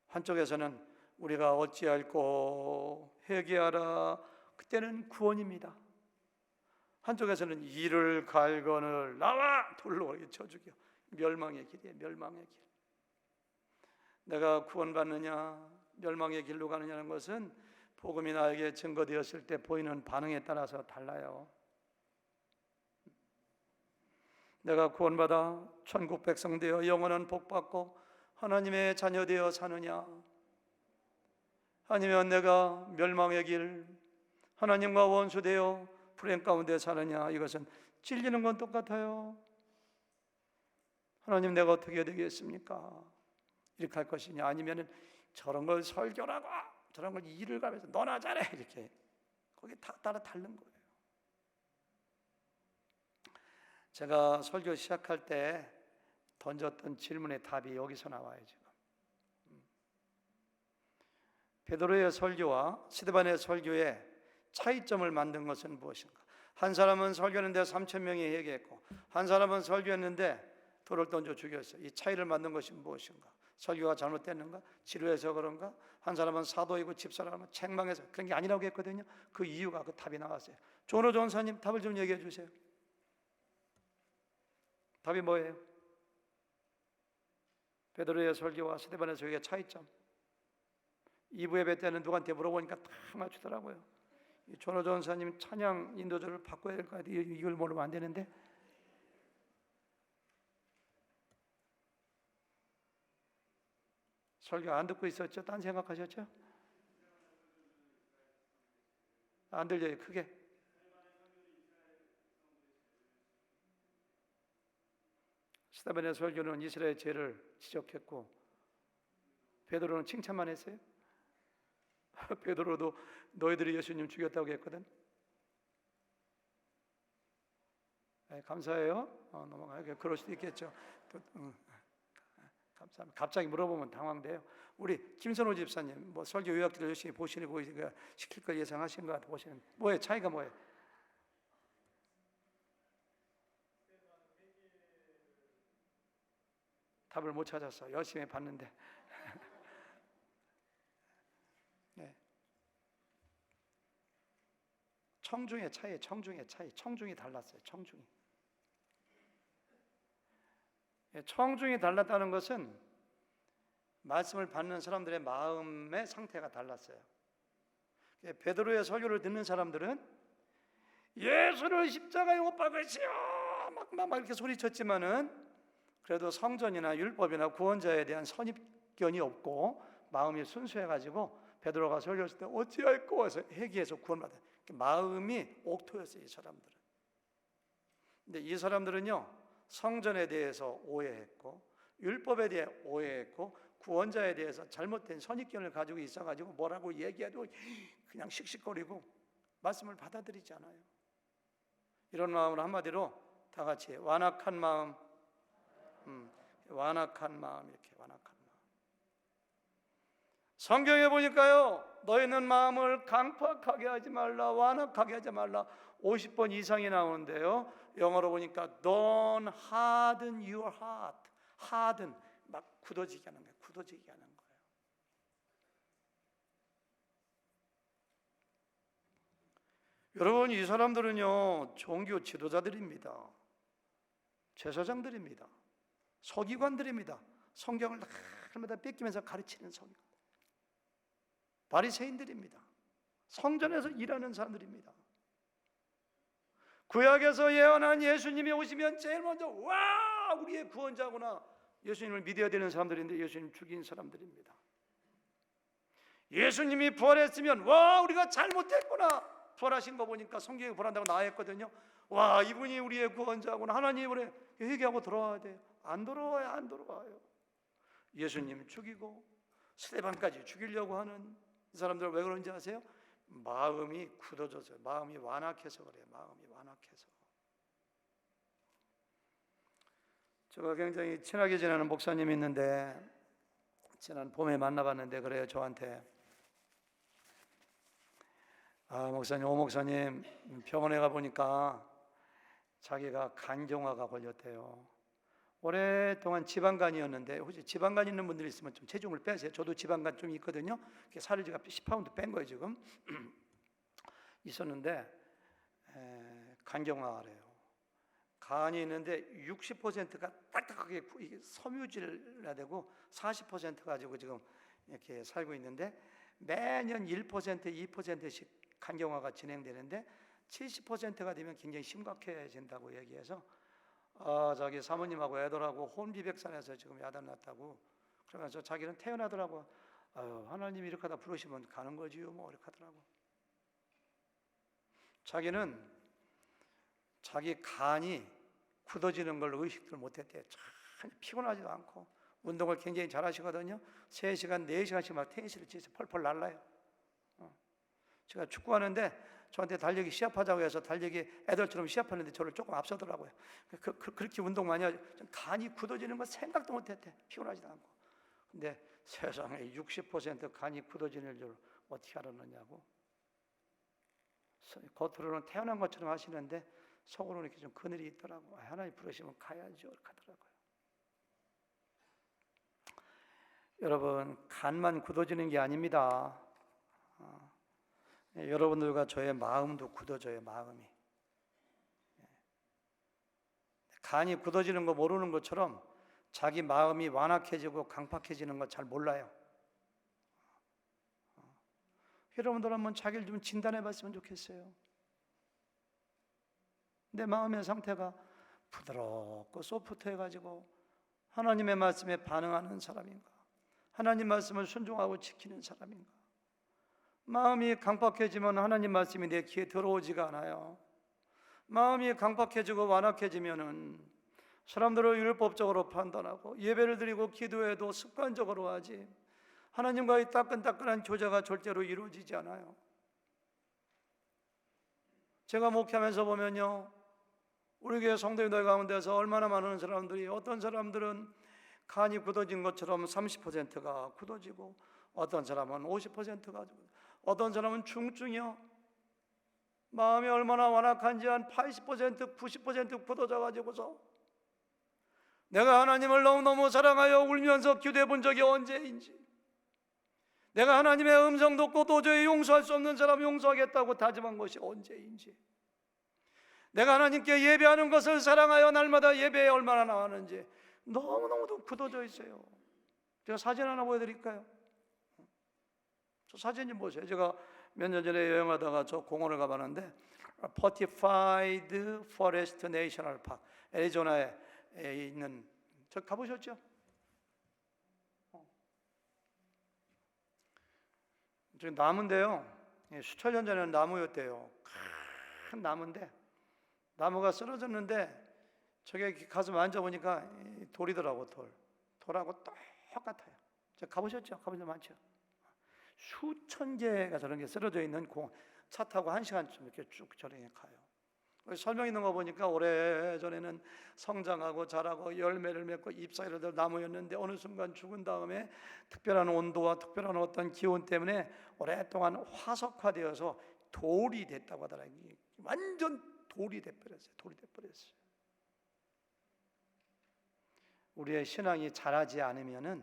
한쪽에서는 우리가 어찌할꼬 회개하라. 그때는 구원입니다. 한쪽에서는 이를 갈거늘 나와 돌로 쳐 죽여. 멸망의 길이에요. 멸망의 길. 내가 구원받느냐 멸망의 길로 가느냐는 것은 복음이 나에게 증거되었을 때 보이는 반응에 따라서 달라요. 내가 구원받아 천국 백성 되어 영원한 복 받고 하나님의 자녀 되어 사느냐, 아니면 내가 멸망의 길 하나님과 원수 되어 불행 가운데 사느냐. 이것은 찔리는 건 똑같아요. 하나님 내가 어떻게 해야 되겠습니까? 이렇게 할 것이냐, 아니면 저런 걸 설교라고 저런 걸 일을 가면서 너나 잘해 이렇게. 거기 다 따라 다른 거예요. 제가 설교 시작할 때 던졌던 질문의 답이 여기서 나와요. 지금 베드로의 설교와 스데반의 설교의 차이점을 만든 것은 무엇인가? 한 사람은 설교했는데 3,000명이 회개했고 한 사람은 설교했는데 돌을 던져 죽였어요. 이 차이를 만든 것이 무엇인가? 설교가 잘못됐는가? 지루해서 그런가? 한 사람은 사도이고 집사람은 책망해서 그런 게 아니라고 했거든요. 그 이유가, 그 답이 나왔어요. 조은호 전사님 답을 좀 얘기해 주세요. 답이 뭐예요? 베드로의 설교와 스데반의 설교의 차이점. 2부 예배 때는 누구한테 물어보니까 다 맞추더라고요. 조은호 전사님 찬양 인도절을 바꿔야 될 것 같아요. 이걸 모르면 안 되는데. 설교 안 듣고 있었죠? 딴 생각하셨죠? 안 들려요, 크게. 스데반의 설교는 이스라엘 죄를 지적했고 베드로는 칭찬만 했어요. 베드로도 너희들이 예수님 죽였다고 했거든. 네, 감사해요. 넘어가요. 그럴 수도 있겠죠. 감사합니다. 갑자기 물어보면 당황돼요. 우리 김선호 집사님 뭐 설교 요약들을 열심히 보시고 시킬 걸 예상하신 것 같아. 보시는 뭐예요? 차이가 뭐예요? 답을 못 찾았어. 열심히 봤는데. 네. 청중의 차이, 청중이 달랐어요. 청중이 달랐다는 것은 말씀을 받는 사람들의 마음의 상태가 달랐어요. 베드로의 설교를 듣는 사람들은 예수를 십자가에 못 박으시오 막 이렇게 소리쳤지만은 그래도 성전이나 율법이나 구원자에 대한 선입견이 없고 마음이 순수해가지고 베드로가 설교했을 때 어찌할꼬 해서 회개해서 구원받아요. 마음이 옥토였어요, 이 사람들은. 근데 이 사람들은요 성전에 대해서 오해했고, 율법에 대해 오해했고, 구원자에 대해서 잘못된 선입견을 가지고 있어가지고 뭐라고 얘기해도 그냥 씩씩거리고 말씀을 받아들이지 않아요. 이런 마음으로 한마디로 다 같이 완악한 마음, 완악한 마음, 이렇게 완악한 마음. 성경에 보니까요, 너희는 마음을 강팍하게 하지 말라, 완악하게 하지 말라 50번 이상이 나오는데요, 영어로 보니까 Don't harden your heart. harden, 막 굳어지게 하는 거예요. 굳어지게 하는 거예요. 여러분, 이 사람들은요, 종교 지도자들입니다. 제사장들입니다. 서기관들입니다. 성경을 날마다 뺏기면서 가르치는 서기관. 바리새인들입니다. 성전에서 일하는 사람들입니다. 구약에서 예언한 예수님이 오시면 제일 먼저 와, 우리의 구원자구나, 예수님을 믿어야 되는 사람들인데 예수님 죽인 사람들입니다. 예수님이 부활했으면 와, 우리가 잘못했구나, 부활하신 거 보니까 성경에 부활한다고 나왔거든요. 와, 이분이 우리의 구원자구나, 하나님 우리 회개하고 돌아와야 돼요. 안 돌아와요. 안 돌아와요. 예수님 죽이고 스데반까지 죽이려고 하는 이 사람들 왜 그런지 아세요? 마음이 굳어져서, 마음이 완악해서 그래요. 마음이 완악해서. 제가 굉장히 친하게 지내는 목사님이 있는데 지난 봄에 만나봤는데 그래요, 저한테 목사님, 오 목사님, 병원에 가보니까 자기가 간경화가 걸렸대요. 오랫동안 지방간이었는데, 혹시 지방간 있는 분들 있으면 좀 체중을 빼세요. 저도 지방간 좀 있거든요. 살을 제가 10파운드 뺀 거예요 지금. 있었는데 간경화래요. 간이 있는데 60%가 딱딱하게 섬유질 해야 되고 40% 가지고 지금 이렇게 살고 있는데, 매년 1%, 2%씩 간경화가 진행되는데 70%가 되면 굉장히 심각해진다고 얘기해서 자기 사모님하고 애들하고 혼비백산해서 지금 야단났다고. 그러면서 자기는 태어나더라고. 하나님이 이렇게 하다 부르시면 가는 거지요, 뭐 이렇게 하더라고. 자기는 자기 간이 굳어지는 걸 의식을 못했대요. 참 피곤하지도 않고 운동을 굉장히 잘하시거든요. 3시간, 4시간씩 막 테니스를 치면서 펄펄 날라요. 제가 축구하는데 저한테 달리기 시합하자고 해서 달리기 애들처럼 시합하는데 저를 조금 앞서더라고요. 그렇게 운동 많이 하죠. 간이 굳어지는 거 생각도 못했대. 피곤하지도 않고. 근데 세상에 60% 간이 굳어지는 줄 어떻게 알았느냐고. 겉으로는 태어난 것처럼 하시는데 속으로는 이렇게 좀 그늘이 있더라고. 하나님 부르시면 가야죠, 이렇게 하더라고요. 여러분, 간만 굳어지는 게 아닙니다. 여러분들과 저의 마음도 굳어져요. 마음이. 간이 굳어지는 거 모르는 것처럼 자기 마음이 완악해지고 강팍해지는 거 잘 몰라요. 여러분들 한번 자기를 좀 진단해 봤으면 좋겠어요. 내 마음의 상태가 부드럽고 소프트해가지고 하나님의 말씀에 반응하는 사람인가? 하나님 말씀을 순종하고 지키는 사람인가? 마음이 강팍해지면 하나님 말씀이 내 귀에 들어오지가 않아요. 마음이 강팍해지고 완악해지면은 사람들을 율법적으로 판단하고 예배를 드리고 기도해도 습관적으로 하지 하나님과의 따끈따끈한 교제가 절대로 이루어지지 않아요. 제가 목회하면서 보면요, 우리 교회 성도님들 가운데서 얼마나 많은 사람들이, 어떤 사람들은 간이 굳어진 것처럼 30%가 굳어지고, 어떤 사람은 50%가, 어떤 사람은 중증이요, 마음이 얼마나 완악한지 한 80%, 90% 굳어져 가지고서 내가 하나님을 너무너무 사랑하여 울면서 기도해 본 적이 언제인지, 내가 하나님의 음성 듣고 도저히 용서할 수 없는 사람 용서하겠다고 다짐한 것이 언제인지, 내가 하나님께 예배하는 것을 사랑하여 날마다 예배에 얼마나 나왔는지 너무너무 굳어져 있어요. 제가 사진 하나 보여드릴까요? 저 사진 좀 보세요. 제가 몇 년 전에 여행하다가 저 공원을 가봤는데 Fortified Forest National Park, 애리조나에 있는, 저 가보셨죠? 저 나무인데요, 수천 년 전에는 나무였대요. 큰 나무인데 나무가 쓰러졌는데 저게 가서 만져보니까 돌이더라고. 돌하고 똑같아요. 가보셨죠? 가본 적 많죠? 수천 개가 저런 게 쓰러져 있는 차 타고 1시간쯤 이렇게 쭉 저렇게 가요. 설명 있는 거 보니까 오래전에는 성장하고 자라고 열매를 맺고 잎사귀를 나무였는데 어느 순간 죽은 다음에 특별한 온도와 특별한 어떤 기온 때문에 오랫동안 화석화되어서 돌이 됐다고 하더라고요. 완전 돌이 돼버렸어요. 돌이 돼버렸어요. 우리의 신앙이 자라지 않으면은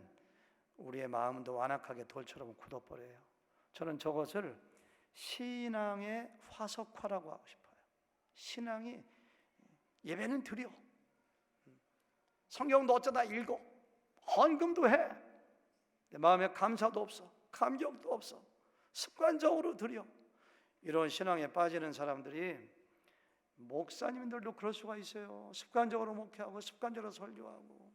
우리의 마음도 완악하게 돌처럼 굳어버려요. 저는 저것을 신앙의 화석화라고 하고 싶어요. 신앙이 예배는 드려, 성경도 어쩌다 읽어, 헌금도 해, 내 마음에 감사도 없어, 감격도 없어, 습관적으로 드려. 이런 신앙에 빠지는 사람들이, 목사님들도 그럴 수가 있어요. 습관적으로 목회하고 습관적으로 설교하고.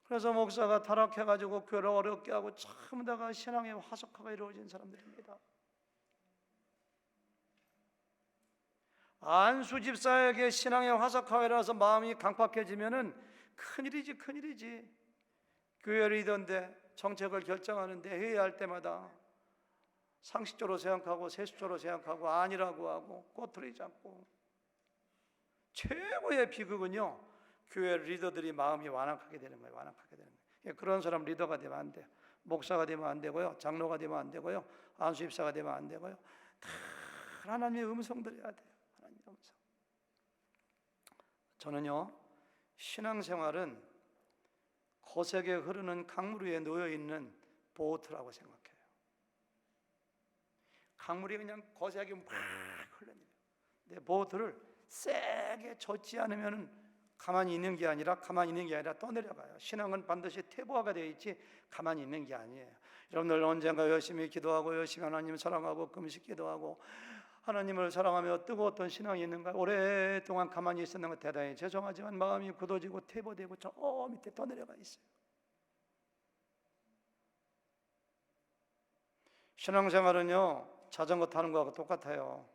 그래서 목사가 타락해가지고 교회를 어렵게 하고 전부 다가 신앙의 화석화가 이루어진 사람들입니다. 안수 집사에게 신앙의 화석화가 일어나서 마음이 강팍해지면은 큰일이지, 큰일이지. 교회 리더인데 정책을 결정하는데 회의할 때마다 상식적으로 생각하고 세속적으로 생각하고 아니라고 하고 꼬투리 잡고. 최고의 비극은요, 교회 리더들이 마음이 완악하게 되는 거예요. 완악하게 되는 거예요. 그런 사람 리더가 되면 안 돼요. 목사가 되면 안 되고요, 장로가 되면 안 되고요, 안수 집사가 되면 안 되고요. 다 하나님의 음성 들어야 돼요. 하나님의 음성. 저는요, 신앙생활은 거세게 흐르는 강물 위에 놓여 있는 보트라고 생각해요. 강물이 그냥 거세게 막 흘러내려요. 근데 보트를 세게 젓지 않으면 가만히 있는 게 아니라 떠내려가요. 신앙은 반드시 태보화가 되어 있지 가만히 있는 게 아니에요. 여러분들 언젠가 열심히 기도하고 열심히 하나님 사랑하고 금식 기도하고 하나님을 사랑하며 뜨거웠던 신앙이 있는가? 오랫동안 가만히 있었는 것 대단히 죄송하지만 마음이 굳어지고 태보되고 저 밑에 떠내려가 있어요. 신앙생활은요, 자전거 타는 거하고 똑같아요.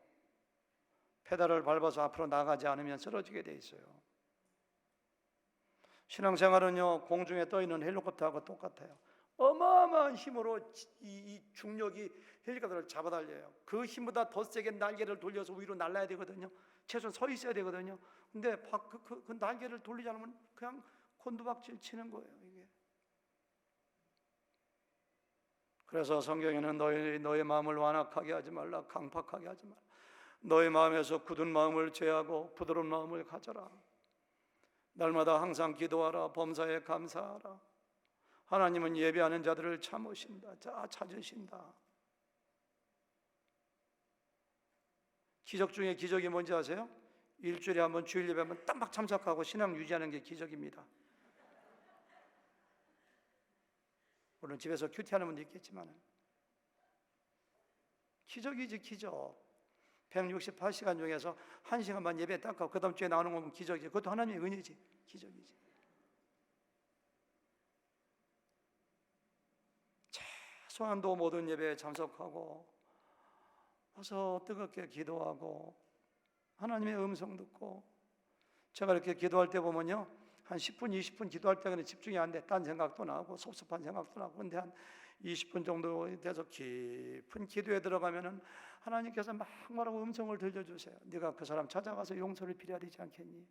페달을 밟아서 앞으로 나가지 않으면 쓰러지게 돼 있어요. 신앙생활은요, 공중에 떠 있는 헬리콥터하고 똑같아요. 어마어마한 힘으로 이 중력이 헬리콥터를 잡아달려요. 그 힘보다 더 세게 날개를 돌려서 위로 날라야 되거든요. 최소한 서 있어야 되거든요. 근데 그 날개를 돌리지 않으면 그냥 곤두박질 치는 거예요, 이게. 그래서 성경에는 너의 마음을 완악하게 하지 말라, 강팍하게 하지 말라. 너의 마음에서 굳은 마음을 제하고 부드러운 마음을 가져라. 날마다 항상 기도하라. 범사에 감사하라. 하나님은 예배하는 자들을 찾으신다. 기적 중에 기적이 뭔지 아세요? 일주일에 한 번, 주일 예배 한번 딱 참석하고 신앙 유지하는 게 기적입니다. 물론 집에서 큐티하는 분도 있겠지만 기적이지, 기적. 168시간 중에서 1시간만 예배 딱 하고 그 다음 주에 나오는 건 기적이지. 그것도 하나님의 은혜지, 기적이지. 최소한도 모든 예배에 참석하고 와서 뜨겁게 기도하고 하나님의 음성 듣고. 제가 이렇게 기도할 때 보면요, 한 10분, 20분 기도할 때는 집중이 안 돼. 딴 생각도 나고 섭섭한 생각도 나고. 근데 한 20분 정도 돼서 깊은 기도에 들어가면은 하나님께서 막 말하고 음성을 들려주세요. 네가 그 사람 찾아가서 용서를 빌어야 되지 않겠니?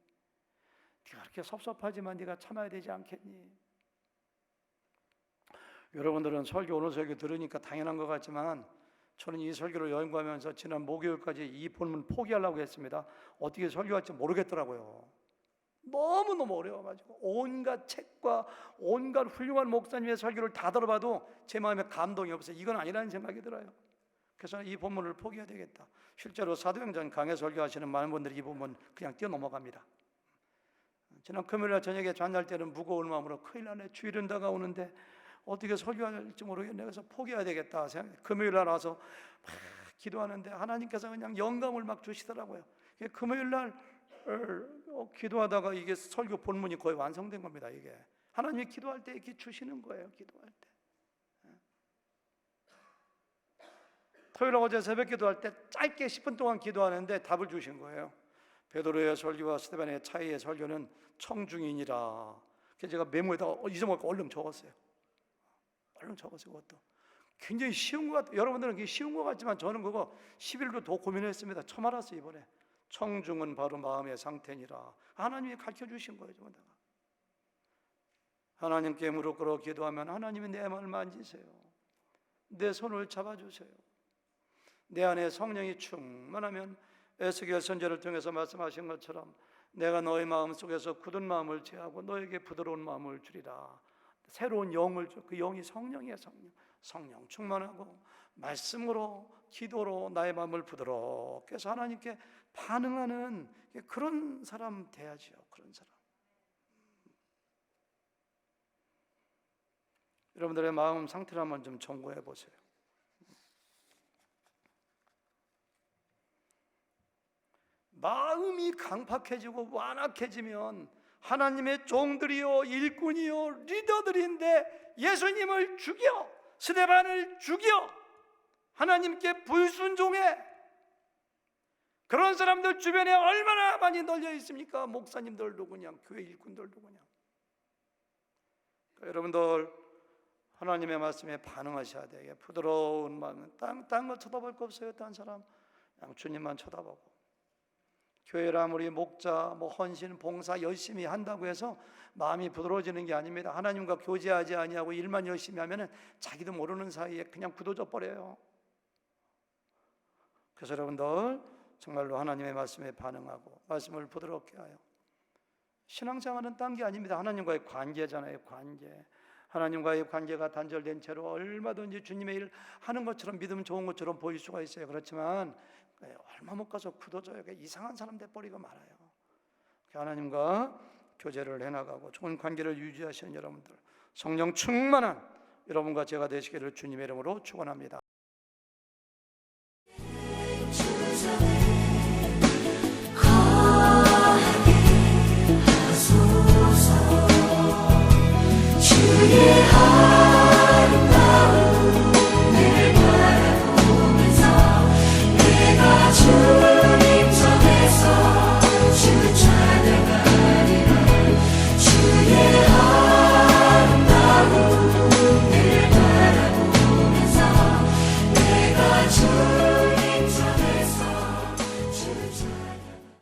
네가 그렇게 섭섭하지만 네가 참아야 되지 않겠니? 여러분들은 설교, 오늘 설교 들으니까 당연한 것 같지만 저는 이 설교를 연구하면서 지난 목요일까지 이 본문 포기하려고 했습니다. 어떻게 설교할지 모르겠더라고요. 너무너무 어려워가지고 온갖 책과 온갖 훌륭한 목사님의 설교를 다 들어봐도 제 마음에 감동이 없어요. 이건 아니라는 생각이 들어요. 그래서 이 본문을 포기해야 되겠다. 실제로 사도행전 강해 설교하시는 많은 분들이 이 본문 그냥 뛰어넘어갑니다. 지난 금요일날 저녁에 잠잘 때는 무거운 마음으로 큰일 나네, 주일은 다가오는데 어떻게 설교할지 모르겠네. 그래서 포기해야 되겠다 생각해. 금요일날 와서 막 기도하는데 하나님께서 그냥 영감을 막 주시더라고요. 금요일날 기도하다가 이게 설교 본문이 거의 완성된 겁니다. 이게 하나님이 기도할 때 이렇게 주시는 거예요. 기도할 때. 토요일 어제 새벽 기도할 때 짧게 10분 동안 기도하는데 답을 주신 거예요. 베드로의 설교와 스데반의 차이의 설교는 청중이니라. 그래서 제가 메모에다가 잊어먹고 얼른 적었어요. 그것도 굉장히 쉬운 것 같아요. 여러분들은 그게 쉬운 것 같지만 저는 그거 10일도 더 고민했습니다. 처음 알았어요 이번에. 청중은 바로 마음의 상태니라. 하나님이 가르쳐주신 거예요. 전부 다. 하나님께 무릎 꿇어 기도하면 하나님이 내 마음을 만지세요. 내 손을 잡아주세요. 내 안에 성령이 충만하면 에스겔 선지자를 통해서 말씀하신 것처럼 내가 너의 마음 속에서 굳은 마음을 제하고 너에게 부드러운 마음을 주리라. 새로운 영을 줘. 그 영이 성령이에요. 성령 충만하고 말씀으로 기도로 나의 마음을 부드럽게 해서 하나님께 반응하는 그런 사람 돼야지요. 그런 사람. 여러분들의 마음 상태를 한번 좀 점검해 보세요. 마음이 강팍해지고 완악해지면 하나님의 종들이요 일꾼이요 리더들인데 예수님을 죽여, 스데반을 죽여, 하나님께 불순종해. 그런 사람들 주변에 얼마나 많이 널려 있습니까? 목사님들도 그냥 교회 일꾼들도 그냥. 그러니까 여러분들 하나님의 말씀에 반응하셔야 돼요. 부드러운 마음은 딴 거 쳐다볼 거 없어요. 딴 사람 그냥 주님만 쳐다보고. 교회를 아무리 목자, 헌신, 봉사 열심히 한다고 해서 마음이 부드러워지는 게 아닙니다. 하나님과 교제하지 아니하고 일만 열심히 하면은 자기도 모르는 사이에 그냥 굳어져 버려요. 그래서 여러분들 정말로 하나님의 말씀에 반응하고 말씀을 부드럽게 하여 신앙생활은 딴 게 아닙니다. 하나님과의 관계잖아요. 관계. 하나님과의 관계가 단절된 채로 얼마든지 주님의 일 하는 것처럼 믿으면 좋은 것처럼 보일 수가 있어요. 그렇지만 얼마 못 가서 굳어져요. 이상한 사람 돼버리고 말아요. 하나님과 교제를 해나가고 좋은 관계를 유지하시는 여러분들, 성령 충만한 여러분과 제가 되시기를 주님의 이름으로 축원합니다.